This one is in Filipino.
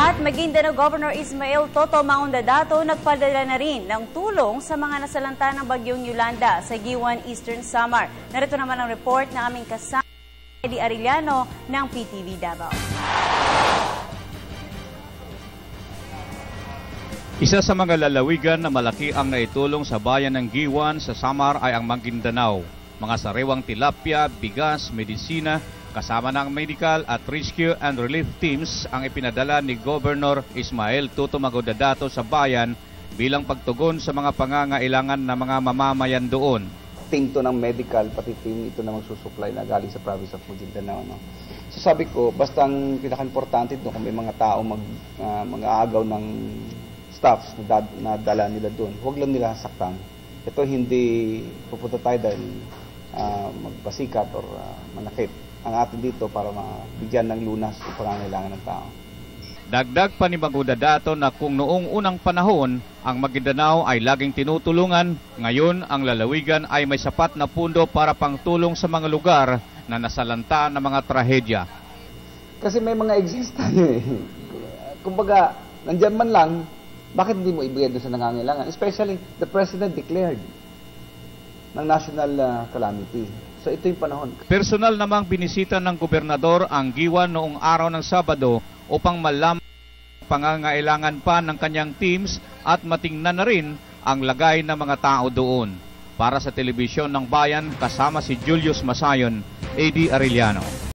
At Maguindanao Governor Ismael Toto Maundadato nagpadala na rin ng tulong sa mga nasalanta ng bagyong Yolanda sa Giwan, Eastern Samar. Narito naman ang report ng aming kasama, Eddie Arellano ng PTV Davao. Isa sa mga lalawigan na malaki ang naitulong sa bayan ng Giwan sa Samar ay ang Maguindanao. Mga sariwang tilapia, bigas, medisina, kasama ng medical at rescue and relief teams ang ipinadala ni Governor Ismael Toto Maundadato sa bayan bilang pagtugon sa mga pangangailangan ng mga mamamayan doon. Team to ng medical, pati team ito na magsusupply na galing sa province of Maguindanao. No? So sabi ko, basta ang pinaka-importante doon kung may mga tao mag-aagaw ng staffs na dala nila doon, huwag lang nila saktan. Ito hindi pupunta tayo dahil magpasikat or manakit. Ang atin dito para mabigyan ng lunas o pangangailangan ng tao. Dagdag pa ni Maundadato na kung noong unang panahon ang Maguindanao ay laging tinutulungan, ngayon ang lalawigan ay may sapat na pundo para pangtulong sa mga lugar na nasalanta ng mga trahedya. Kasi may mga existan eh. Kumbaga, nandyan man lang, bakit hindi mo ibigay doon sa nangangailangan? Especially, the President declared ng national calamity. So ito yung panahon. Personal namang binisita ng gobernador ang Giwan noong araw ng Sabado upang malaman pangangailangan pa ng kanyang teams at matingnan na rin ang lagay ng mga tao doon. Para sa telebisyon ng bayan, kasama si Julius Masayon, Eddie Arellano.